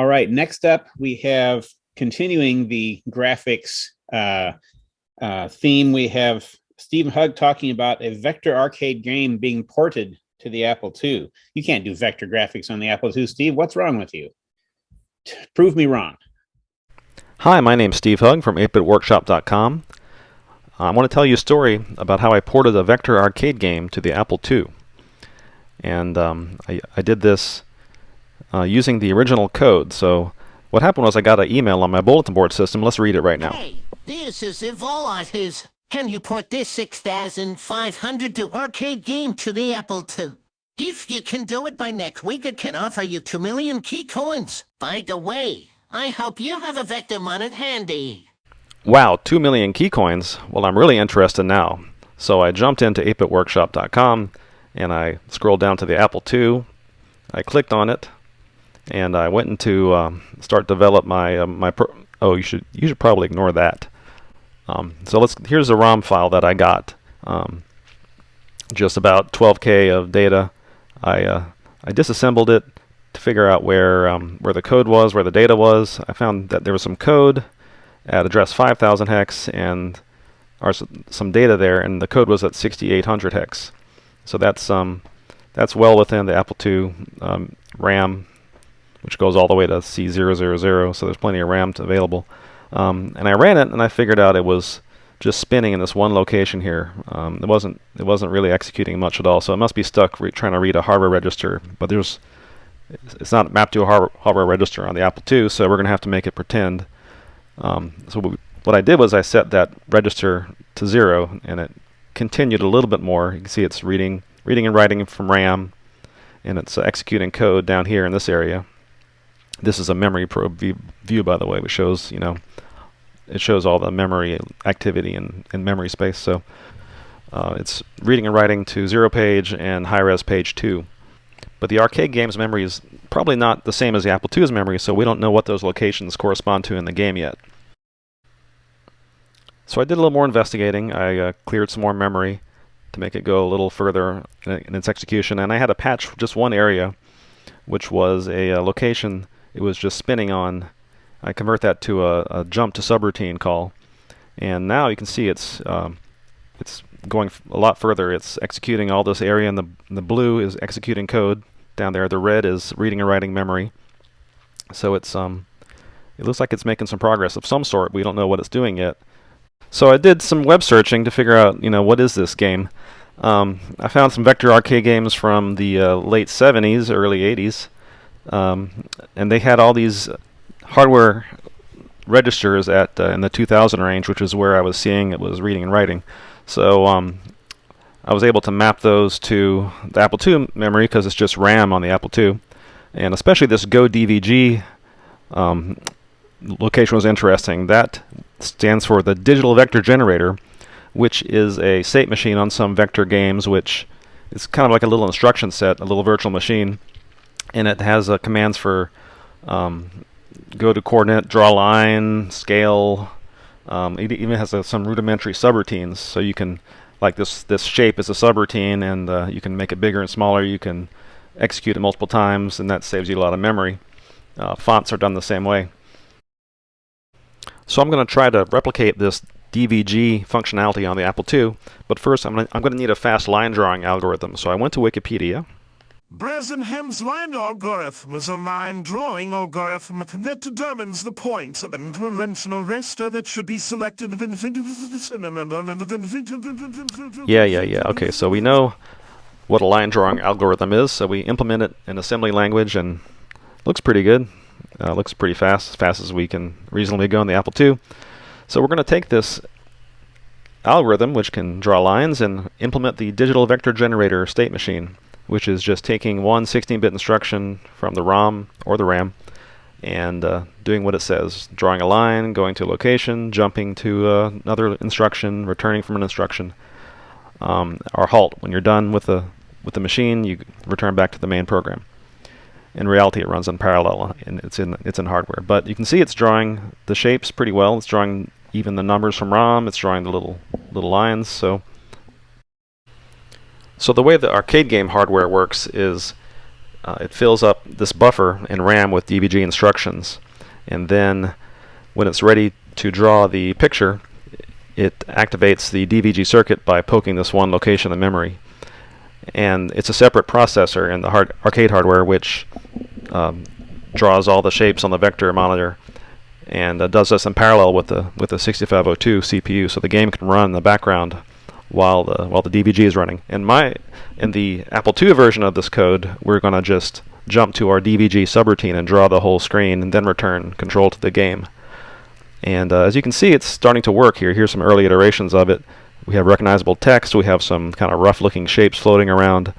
right, next up we have continuing the graphics theme. We have Stephen Hugg talking about a vector arcade game being ported to the Apple II. You can't do vector graphics on the Apple II, Steve. What's wrong with you? Prove me wrong. Hi, my name's Steve Hugg from 8bitworkshop.com. I want to tell you a story about how I ported a vector arcade game to the Apple II. And I did this using the original code. So what happened was I got an email on my bulletin board system. Let's read it right now. Hey, this is EMULATOR. Can you port this 6500 to arcade game to the Apple II? If you can do it by next week, it can offer you 2 million key coins. By the way, I hope you have a vector monitor handy. Wow, 2 million key coins? Well, I'm really interested now. So I jumped into 8bitworkshop.com and I scrolled down to the Apple II. I clicked on it and I went into start develop my oh, you should probably ignore that. So here's the ROM file that I got. Just about 12K of data. I disassembled it to figure out where the code was, where the data was. I found that there was some code at address 5000 hex and some data there, and the code was at 6800 hex. So that's well within the Apple II RAM, which goes all the way to C000. So there's plenty of RAM available. And I ran it, and I figured out it was just spinning in this one location here. It wasn't really executing much at all. So it must be stuck trying to read a hardware register. But it's not mapped to a hardware register on the Apple II. So we're going to have to make it pretend. What I did was I set that register to 0, and it continued a little bit more. You can see it's reading and writing from RAM, and it's executing code down here in this area. This is a memory probe view, by the way, which shows, it shows all the memory activity in memory space. So it's reading and writing to 0 page and high-res page 2. But the arcade game's memory is probably not the same as the Apple II's memory, so we don't know what those locations correspond to in the game yet. So I did a little more investigating. I cleared some more memory to make it go a little further in its execution, and I had to patch just one area, which was a location it was just spinning on. I convert that to a jump to subroutine call, and now you can see it's going a lot further. It's executing all this area, and the blue is executing code down there. The red is reading and writing memory. So it looks like it's making some progress of some sort. We don't know what it's doing yet. So I did some web searching to figure out, what is this game. I found some vector arcade games from the late 70s, early 80s, and they had all these hardware registers at in the 2000 range, which is where I was seeing it was reading and writing. So I was able to map those to the Apple II memory because it's just RAM on the Apple II, and especially this Go DVG location was interesting. That stands for the Digital Vector Generator, which is a state machine on some vector games, which is kind of like a little instruction set, a little virtual machine, and it has commands for go to coordinate, draw line, scale. It even has some rudimentary subroutines, so you can, like this shape is a subroutine, and you can make it bigger and smaller. You can execute it multiple times, and that saves you a lot of memory. Fonts are done the same way. So I'm going to try to replicate this DVG functionality on the Apple II, but first I'm going to need a fast line drawing algorithm. So I went to Wikipedia. Bresenham's line algorithm is a line drawing algorithm that determines the points of an interventional raster that should be selected. Yeah. Okay, so we know what a line drawing algorithm is, so we implement it in assembly language, and it looks pretty good. Looks pretty fast, as fast as we can reasonably go in the Apple II. So we're going to take this algorithm, which can draw lines, and implement the Digital Vector Generator state machine, which is just taking one 16-bit instruction from the ROM or the RAM and doing what it says, drawing a line, going to a location, jumping to another instruction, returning from an instruction, or halt. When you're done with the machine, you return back to the main program. In reality, it runs in parallel, and it's in hardware. But you can see it's drawing the shapes pretty well. It's drawing even the numbers from ROM. It's drawing the little lines. So the way the arcade game hardware works is it fills up this buffer in RAM with DBG instructions, and then when it's ready to draw the picture, it activates the DVG circuit by poking this one location in memory. And it's a separate processor in the arcade hardware which draws all the shapes on the vector monitor, and does this in parallel with the 6502 CPU, so the game can run in the background while the DVG is running. In the Apple II version of this code, we're going to just jump to our DVG subroutine and draw the whole screen, and then return control to the game. And as you can see, it's starting to work here. Here's some early iterations of it. We have recognizable text. We have some kind of rough-looking shapes floating around.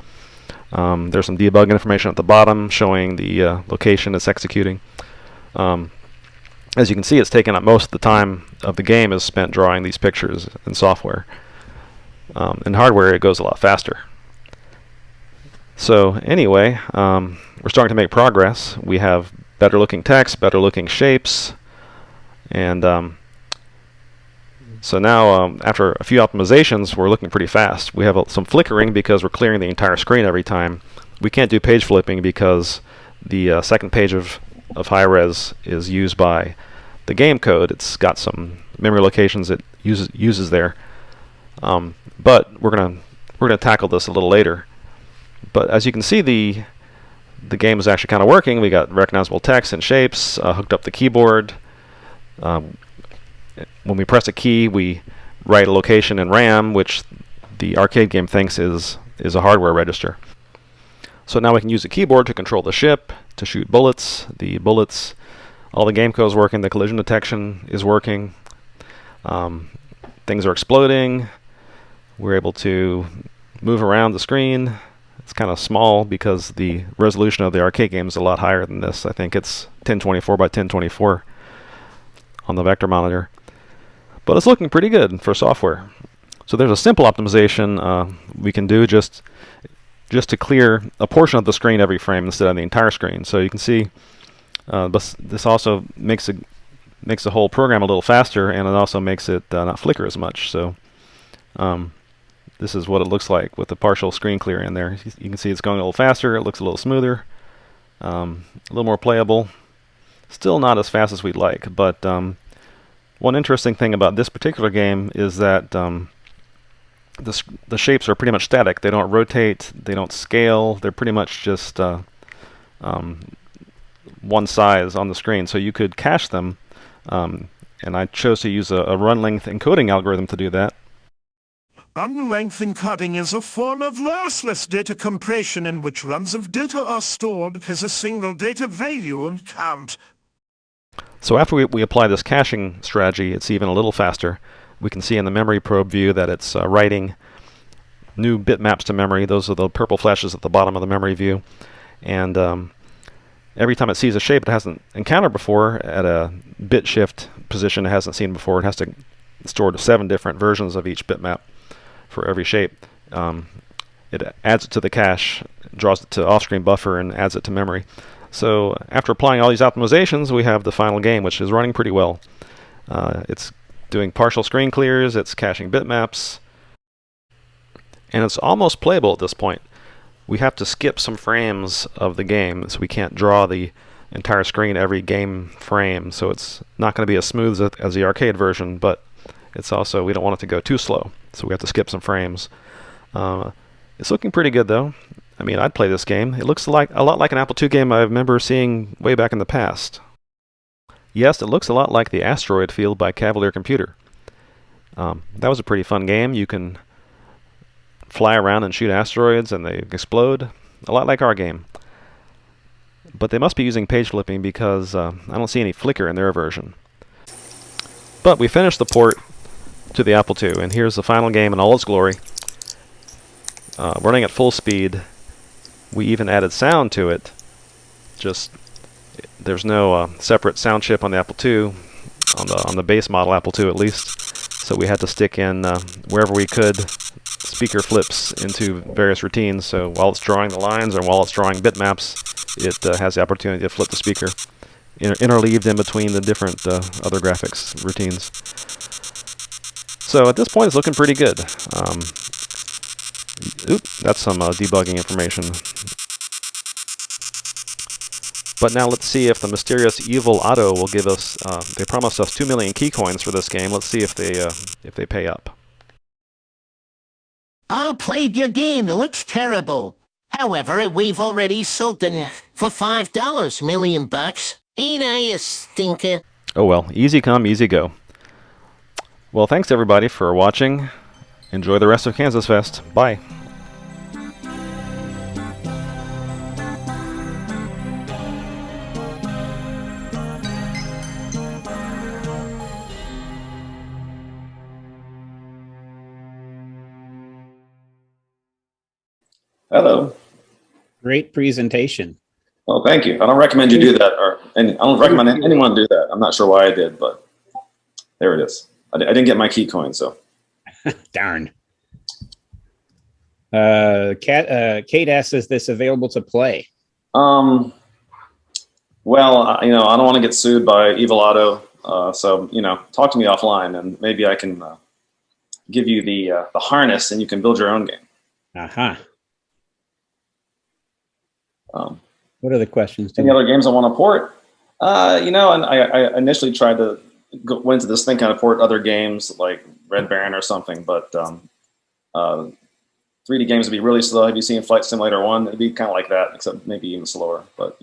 There's some debug information at the bottom showing the location it's executing. As you can see, it's taken up most of the time of the game is spent drawing these pictures in software. In hardware, it goes a lot faster. So anyway, we're starting to make progress. We have better-looking text, better-looking shapes, and so now, after a few optimizations, we're looking pretty fast. We have some flickering because we're clearing the entire screen every time. We can't do page flipping because the second page of high-res is used by the game code. It's got some memory locations it uses there. But we're gonna tackle this a little later. But as you can see, the game is actually kind of working. We got recognizable text and shapes, hooked up the keyboard. When we press a key, we write a location in RAM, which the arcade game thinks is a hardware register. So now we can use the keyboard to control the ship, to shoot bullets. All the game code is working. The collision detection is working. Things are exploding. We're able to move around the screen. It's kind of small because the resolution of the arcade game is a lot higher than this. I think it's 1024 by 1024 on the vector monitor. But it's looking pretty good for software. So there's a simple optimization we can do just to clear a portion of the screen every frame instead of the entire screen. So you can see this also makes the whole program a little faster, and it also makes it not flicker as much. So this is what it looks like with the partial screen clear in there. You can see it's going a little faster. It looks a little smoother, a little more playable. Still not as fast as we'd like, but one interesting thing about this particular game is that the shapes are pretty much static. They don't rotate, they don't scale, they're pretty much just one size on the screen. So you could cache them, and I chose to use a run length encoding algorithm to do that. Run-length encoding is a form of lossless data compression in which runs of data are stored as a single data value and count. So after we apply this caching strategy, it's even a little faster. We can see in the memory probe view that it's writing new bitmaps to memory. Those are the purple flashes at the bottom of the memory view. And every time it sees a shape it hasn't encountered before at a bit shift position it hasn't seen before, it has to store 7 different versions of each bitmap for every shape. It adds it to the cache, draws it to off-screen buffer, and adds it to memory. So after applying all these optimizations, we have the final game, which is running pretty well. It's doing partial screen clears, it's caching bitmaps, and it's almost playable at this point. We have to skip some frames of the game, so we can't draw the entire screen every game frame, so it's not going to be as smooth as the arcade version, but it's also, we don't want it to go too slow, so we have to skip some frames. It's looking pretty good though. I mean, I'd play this game. It looks like a lot like an Apple II game I remember seeing way back in the past. Yes, it looks a lot like the Asteroid Field by Cavalier Computer. That was a pretty fun game. You can fly around and shoot asteroids and they explode, a lot like our game. But they must be using page flipping because I don't see any flicker in their version. But we finished the port to the Apple II, and here's the final game in all its glory. Running at full speed. We even added sound to it. Just there's no separate sound chip on the Apple II, on the base model Apple II at least. So we had to stick in wherever we could speaker flips into various routines. So while it's drawing the lines or while it's drawing bitmaps, it has the opportunity to flip the speaker, interleaved in between the different other graphics routines. So at this point, it's looking pretty good. That's some debugging information. But now let's see if the mysterious EMULATOR will give us. They promised us 2 million key coins for this game. Let's see if they pay up. I played your game. It looks terrible. However, we've already sold it for $5 million bucks. Ain't I a stinker? Oh well, easy come, easy go. Well, thanks everybody for watching. Enjoy the rest of KansasFest. Bye. Hello. Great presentation. Well, thank you. I don't recommend you do that, and I don't recommend anyone do that. I'm not sure why I did, but there it is. I didn't get my key coin, so. Darn. Kate asks, is this available to play? Well, I don't want to get sued by EMULATOR, so talk to me offline, and maybe I can give you the harness, and you can build your own game. Uh-huh. What are the questions? Any other games I want to port? And I initially tried to go into this thing, kind of port other games like Red Baron or something, but 3D games would be really slow. Have you seen Flight Simulator 1? It'd be kind of like that, except maybe even slower. But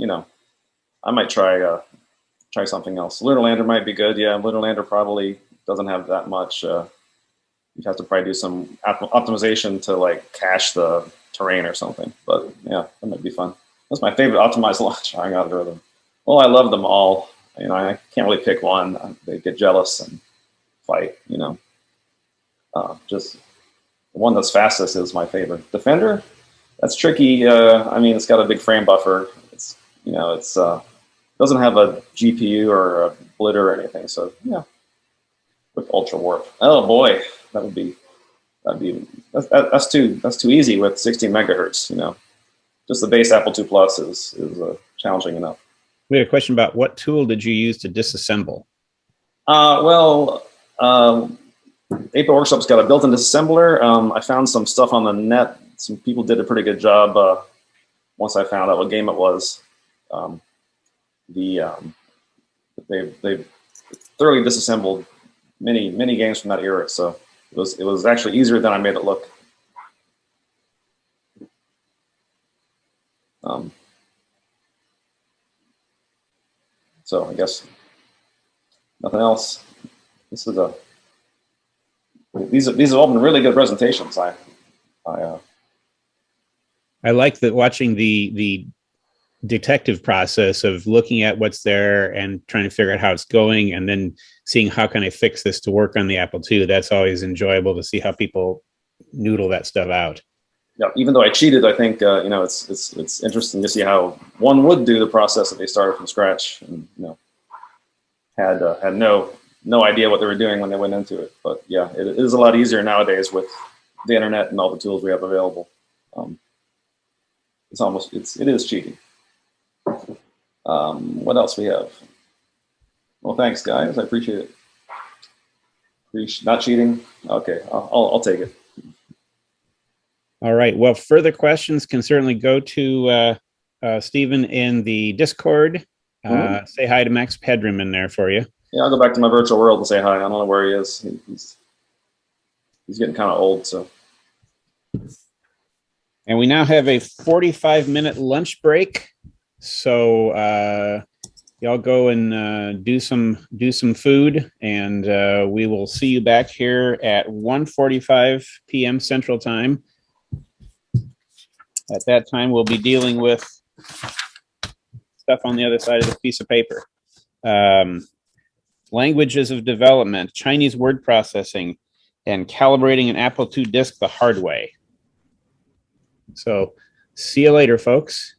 I might try something else. Lunar Lander might be good. Yeah, Lunar Lander probably doesn't have that much. You'd have to probably do some optimization to like cache the terrain or something. But yeah, that might be fun. That's my favorite optimized launching algorithm. Well, I love them all. I can't really pick one. They get jealous and fight. Just the one that's fastest is my favorite. Defender, that's tricky. It's got a big frame buffer. It's doesn't have a GPU or a blitter or anything. So yeah, with ultra warp. Oh boy, that's too easy with 16 megahertz. Just the base Apple II Plus is challenging enough. We had a question about what tool did you use to disassemble? Ape Workshop's got a built-in disassembler. I found some stuff on the net. Some people did a pretty good job once I found out what game it was. They thoroughly disassembled many games from that era, so it was actually easier than I made it look. So I guess nothing else. These have all been really good presentations. I like that, watching the detective process of looking at what's there and trying to figure out how it's going, and then seeing how can I fix this to work on the Apple II. That's always enjoyable to see how people noodle that stuff out. Yeah, even though I cheated, I think it's interesting to see how one would do the process if they started from scratch and had no idea what they were doing when they went into it. But yeah, it is a lot easier nowadays with the internet and all the tools we have available. It is cheating. What else we have? Well, thanks guys, I appreciate it. Not cheating. Okay, I'll take it. All right. Well, further questions can certainly go to Stephen in the Discord. Say hi to Max Pedram in there for you. Yeah, I'll go back to my virtual world and say hi. I don't know where he is. He's getting kind of old, so. And we now have a 45-minute lunch break. So y'all go and do some food, and we will see you back here at 1:45 p.m. Central Time. At that time, we'll be dealing with stuff on the other side of this piece of paper. Languages of development, Chinese word processing, and calibrating an Apple II disk the hard way. So see you later, folks.